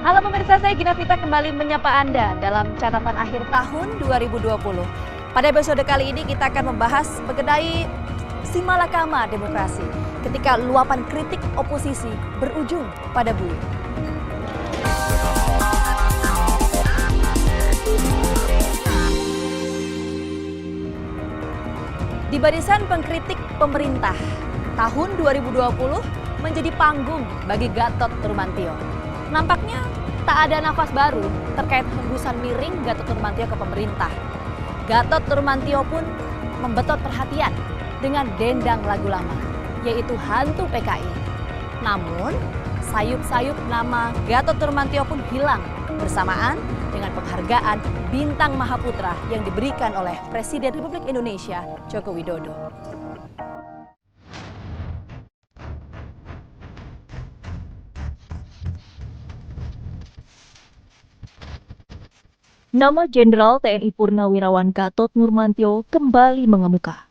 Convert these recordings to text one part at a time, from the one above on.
Halo pemirsa, saya Gina Vita kembali menyapa Anda dalam catatan akhir tahun 2020. Pada episode kali ini kita akan membahas mengenai si malakama demokrasi ketika luapan kritik oposisi berujung pada bully. Di barisan pengkritik pemerintah, tahun 2020 menjadi panggung bagi Gatot Nurmantio. Nampaknya tak ada nafas baru terkait hembusan miring Gatot Nurmantio ke pemerintah. Gatot Nurmantio pun membetot perhatian dengan dendang lagu lama, yaitu Hantu PKI. Namun, sayup-sayup nama Gatot Nurmantio pun hilang bersamaan dengan penghargaan Bintang Mahaputra yang diberikan oleh Presiden Republik Indonesia Joko Widodo. Nama Jenderal TNI Purnawirawan Gatot Nurmantio kembali mengemuka.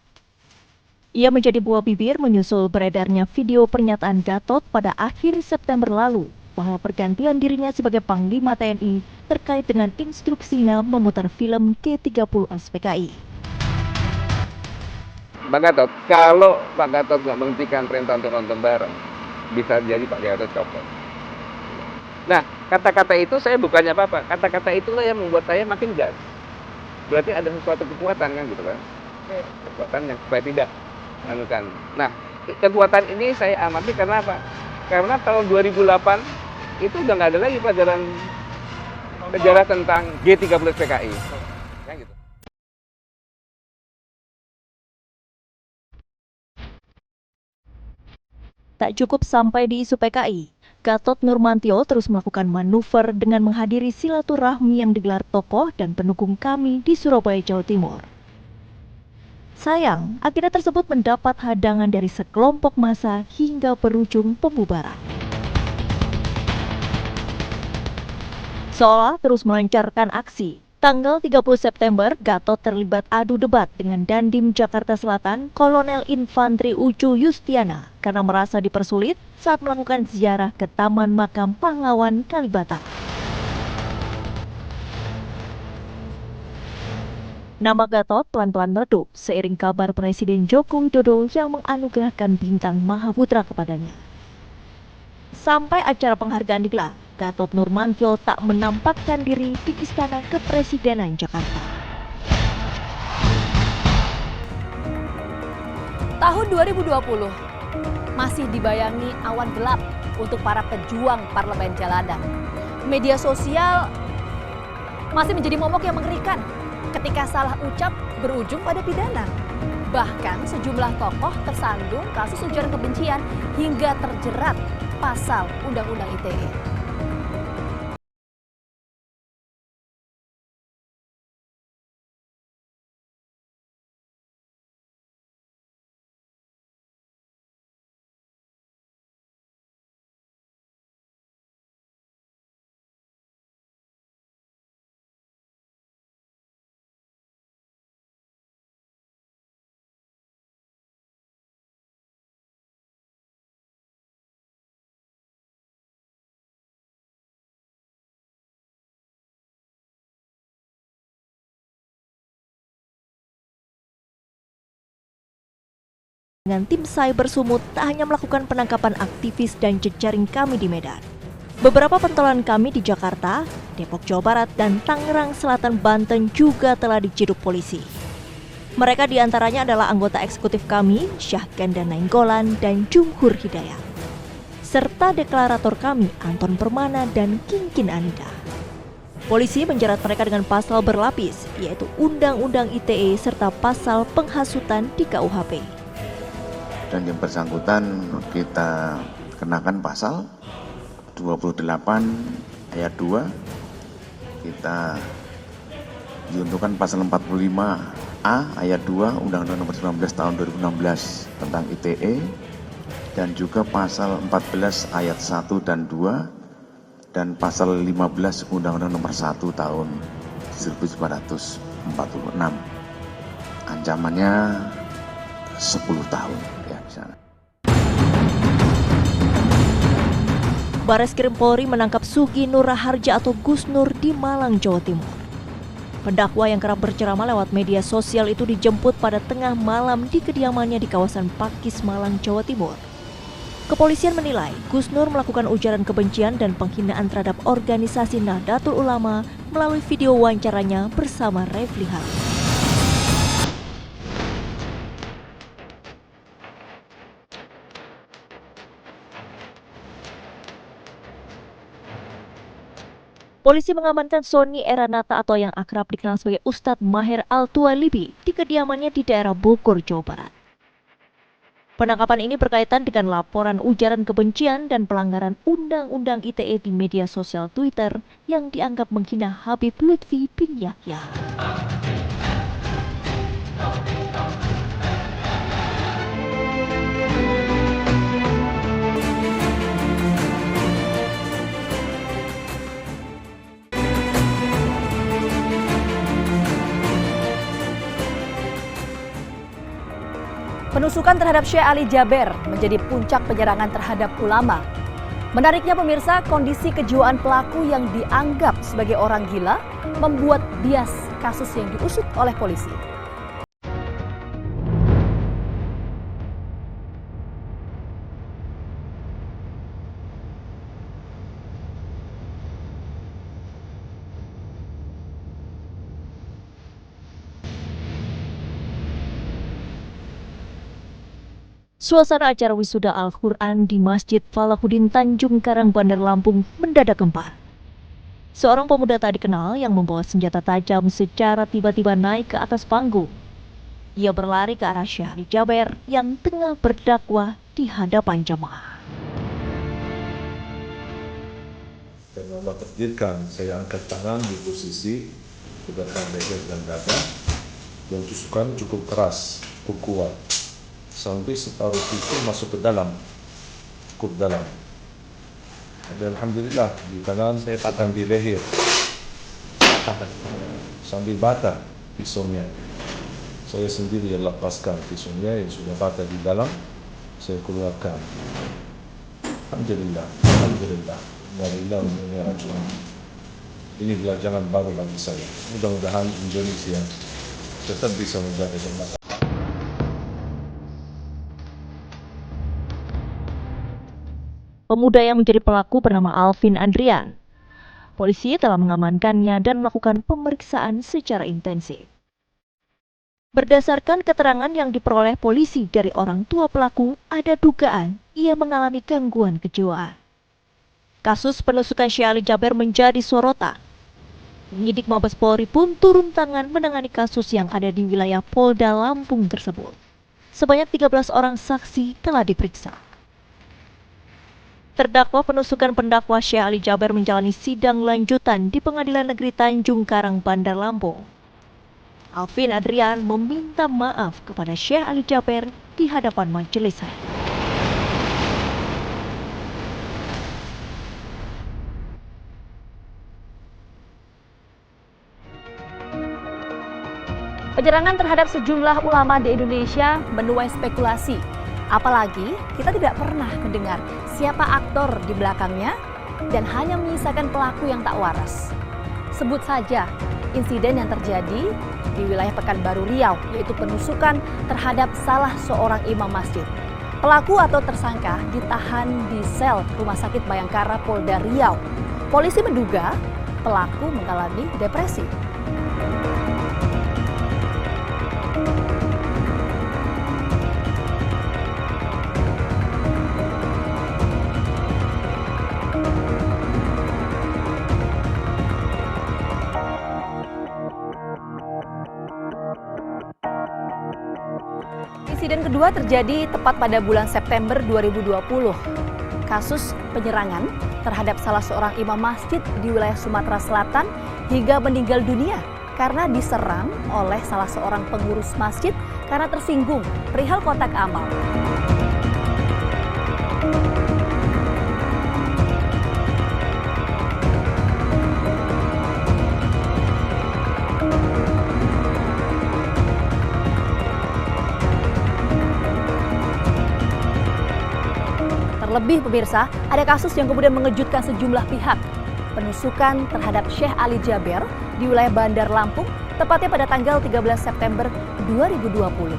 Ia menjadi buah bibir menyusul beredarnya video pernyataan Gatot pada akhir September lalu bahwa pergantian dirinya sebagai Panglima TNI terkait dengan instruksinya memutar film G30 SPKI. Pak Gatot, kalau Pak Gatot nggak menghentikan perintah untuk nonton bareng, bisa jadi Pak Gatot copot. Nah, kata-kata itu saya bukannya apa-apa. Kata-kata itulah yang membuat saya makin gas. Berarti ada sesuatu kekuatan kan gitu kan. Kekuatan yang supaya tidak anukan. Nah, kekuatan ini saya amati karena apa? Karena tahun 2008 itu udah nggak ada lagi pelajaran sejarah tentang G30 PKI. Kan gitu. Tak cukup sampai di isu PKI, Gatot Nurmantio terus melakukan manuver dengan menghadiri silaturahmi yang digelar tokoh dan pendukung kami di Surabaya, Jawa Timur. Sayang, agenda tersebut mendapat hadangan dari sekelompok massa hingga berujung pembubaran. Seolah terus melancarkan aksi, tanggal 30 September, Gatot terlibat adu debat dengan Dandim Jakarta Selatan, Kolonel Infantri Ucu Yustiana, karena merasa dipersulit saat melakukan ziarah ke Taman Makam Pahlawan Kalibata. Nama Gatot pelan-pelan meredup seiring kabar Presiden Joko Widodo yang menganugerahkan Bintang Mahaputra kepadanya. Sampai acara penghargaan digelar, Gatot Nurmantio tak menampakkan diri di Istana Kepresidenan Jakarta. Tahun 2020 masih dibayangi awan gelap untuk para pejuang parlemen jalanan. Media sosial masih menjadi momok yang mengerikan ketika salah ucap berujung pada pidana. Bahkan sejumlah tokoh tersandung kasus ujaran kebencian hingga terjerat pasal Undang-Undang ITE. Dengan tim cyber Sumut tak hanya melakukan penangkapan aktivis dan jejaring kami di Medan. Beberapa pentolan kami di Jakarta, Depok Jawa Barat, dan Tangerang Selatan Banten juga telah diciduk polisi. Mereka diantaranya adalah anggota eksekutif kami, Syahganda Nainggolan dan Jumhur Hidayat, serta deklarator kami, Anton Permana dan Kinkin Anida. Polisi menjerat mereka dengan pasal berlapis, yaitu Undang-Undang ITE serta pasal penghasutan di KUHP. Dan yang bersangkutan kita kenakan pasal 28 ayat 2, kita diuntukkan pasal 45A ayat 2 Undang-Undang Nomor 19 Tahun 2016 tentang ITE, dan juga pasal 14 ayat 1 dan 2 dan pasal 15 Undang-Undang Nomor 1 Tahun 1946. Ancamannya 10 tahun ya misalnya. Bareskrim Polri menangkap Sugi Nur Raharja atau Gus Nur di Malang, Jawa Timur. Pendakwa yang kerap berceramah lewat media sosial itu dijemput pada tengah malam di kediamannya di kawasan Pakis, Malang, Jawa Timur. Kepolisian menilai Gus Nur melakukan ujaran kebencian dan penghinaan terhadap organisasi Nahdlatul Ulama melalui video wawancaranya bersama Refli Harun. Polisi mengamankan Sony Eranata atau yang akrab dikenal sebagai Ustadz Maher Al-Tuwalibi di kediamannya di daerah Bogor, Jawa Barat. Penangkapan ini berkaitan dengan laporan ujaran kebencian dan pelanggaran Undang-Undang ITE di media sosial Twitter yang dianggap menghina Habib Lutfi bin Yahya. Penusukan terhadap Syekh Ali Jaber menjadi puncak penyerangan terhadap ulama. Menariknya pemirsa, kondisi kejiwaan pelaku yang dianggap sebagai orang gila membuat bias kasus yang diusut oleh polisi. Suasana acara wisuda Al-Quran di Masjid Falahuddin Tanjung Karang, Bandar Lampung mendadak gempar. Seorang pemuda tak dikenal yang membawa senjata tajam secara tiba-tiba naik ke atas panggung. Ia berlari ke arah Syekh Ali Jaber yang tengah berdakwah di hadapan jemaah. Karena Allah takdirkan, saya angkat tangan di posisi depan leher dan dada, dan tusukan cukup keras, cukup kuat. Sampai separuh itu masuk ke dalam, cukup dalam. Dan alhamdulillah di kanan saya patah di leher, sambil bata pisaunya. Saya sendiri yang lepaskan pisaunya yang sudah patah di dalam, saya keluarkan. Alhamdulillah, alhamdulillah. Ini pelajaran baru bagi saya. Mudah-mudahan Indonesia tetap bisa menjadi jembatan. Pemuda yang menjadi pelaku bernama Alvin Andrian. Polisi telah mengamankannya dan melakukan pemeriksaan secara intensif. Berdasarkan keterangan yang diperoleh polisi dari orang tua pelaku, ada dugaan ia mengalami gangguan kejiwaan. Kasus penusukan Syekh Ali Jaber menjadi sorotan. Penyidik Mabes Polri pun turun tangan menangani kasus yang ada di wilayah Polda Lampung tersebut. Sebanyak 13 orang saksi telah diperiksa. Terdakwa penusukan pendakwa Syekh Ali Jaber menjalani sidang lanjutan di Pengadilan Negeri Tanjung Karang, Bandar Lampung. Alvin Andrian meminta maaf kepada Syekh Ali Jaber di hadapan majelis hakim. Penyerangan terhadap sejumlah ulama di Indonesia menuai spekulasi. Apalagi kita tidak pernah mendengar siapa aktor di belakangnya dan hanya menyisakan pelaku yang tak waras. Sebut saja insiden yang terjadi di wilayah Pekanbaru Riau, yaitu penusukan terhadap salah seorang imam masjid. Pelaku atau tersangka ditahan di sel Rumah Sakit Bayangkara Polda Riau. Polisi menduga pelaku mengalami depresi. Insiden kedua terjadi tepat pada bulan September 2020. Kasus penyerangan terhadap salah seorang imam masjid di wilayah Sumatera Selatan hingga meninggal dunia karena diserang oleh salah seorang pengurus masjid karena tersinggung perihal kotak amal. Terlebih pemirsa, ada kasus yang kemudian mengejutkan sejumlah pihak. Penusukan terhadap Syekh Ali Jaber di wilayah Bandar Lampung, tepatnya pada tanggal 13 September 2020.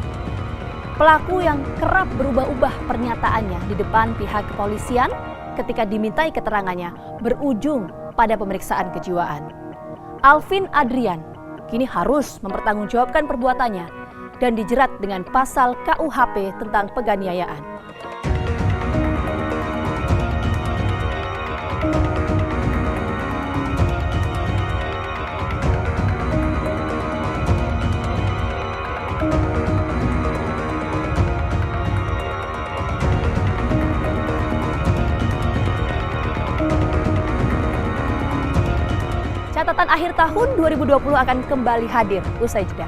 Pelaku yang kerap berubah-ubah pernyataannya di depan pihak kepolisian ketika dimintai keterangannya berujung pada pemeriksaan kejiwaan. Alvin Adrian kini harus mempertanggungjawabkan perbuatannya dan dijerat dengan pasal KUHP tentang penganiayaan. Catatan akhir tahun 2020 akan kembali hadir usai jeda.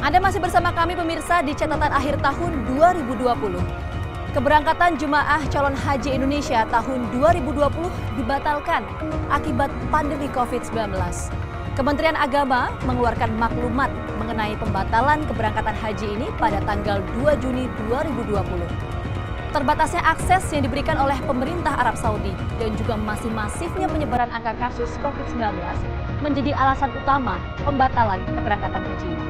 Anda masih bersama kami pemirsa di catatan akhir tahun 2020. Keberangkatan jemaah calon haji Indonesia tahun 2020 dibatalkan akibat pandemi COVID-19. Kementerian Agama mengeluarkan maklumat mengenai pembatalan keberangkatan haji ini pada tanggal 2 Juni 2020. Terbatasnya akses yang diberikan oleh pemerintah Arab Saudi dan juga masih masifnya penyebaran angka kasus COVID-19 menjadi alasan utama pembatalan keberangkatan haji ini.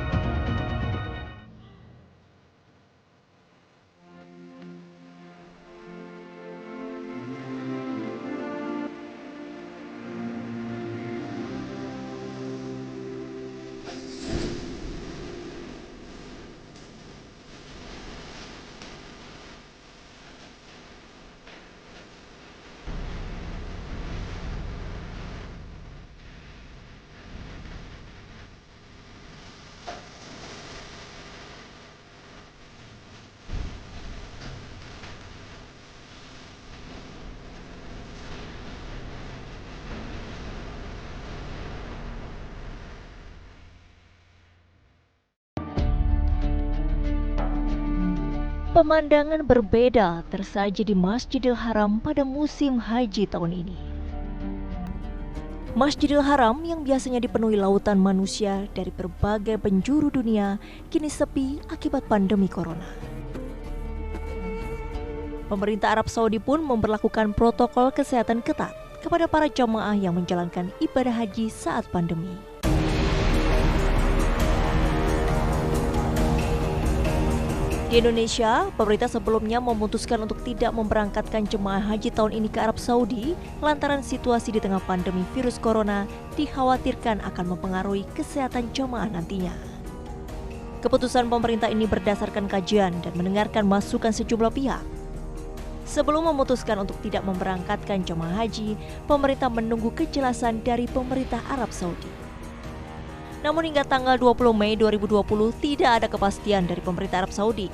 Pemandangan berbeda tersaji di Masjidil Haram pada musim haji tahun ini. Masjidil Haram yang biasanya dipenuhi lautan manusia dari berbagai penjuru dunia kini sepi akibat pandemi corona. Pemerintah Arab Saudi pun memberlakukan protokol kesehatan ketat kepada para jamaah yang menjalankan ibadah haji saat pandemi. Di Indonesia, pemerintah sebelumnya memutuskan untuk tidak memberangkatkan jemaah haji tahun ini ke Arab Saudi lantaran situasi di tengah pandemi virus corona dikhawatirkan akan mempengaruhi kesehatan jemaah nantinya. Keputusan pemerintah ini berdasarkan kajian dan mendengarkan masukan sejumlah pihak. Sebelum memutuskan untuk tidak memberangkatkan jemaah haji, pemerintah menunggu kejelasan dari pemerintah Arab Saudi. Namun hingga tanggal 20 Mei 2020 tidak ada kepastian dari pemerintah Arab Saudi.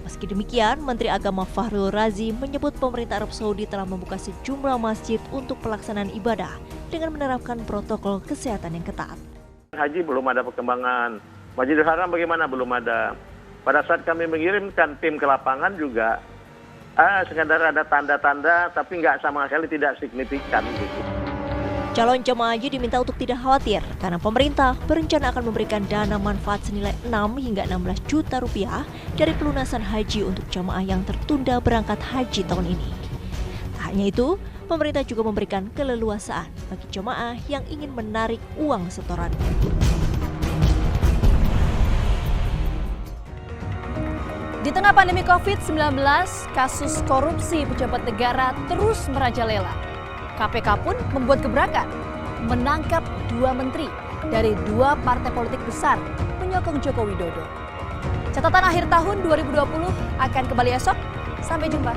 Meski demikian, Menteri Agama Fahrul Razi menyebut pemerintah Arab Saudi telah membuka sejumlah masjid untuk pelaksanaan ibadah dengan menerapkan protokol kesehatan yang ketat. Haji belum ada perkembangan. Masjidil Haram bagaimana? Belum ada. Pada saat kami mengirimkan tim ke lapangan juga, sekadar ada tanda-tanda tapi nggak sama sekali tidak signifikan gitu. Calon jemaah haji diminta untuk tidak khawatir karena pemerintah berencana akan memberikan dana manfaat senilai 6 hingga 16 juta rupiah dari pelunasan haji untuk jemaah yang tertunda berangkat haji tahun ini. Tak hanya itu, pemerintah juga memberikan keleluasaan bagi jemaah yang ingin menarik uang setoran. Di tengah pandemi COVID-19, kasus korupsi pejabat negara terus merajalela. KPK pun membuat gebrakan, menangkap 2 menteri dari 2 partai politik besar penyokong Joko Widodo. Catatan akhir tahun 2020 akan kembali esok. Sampai jumpa.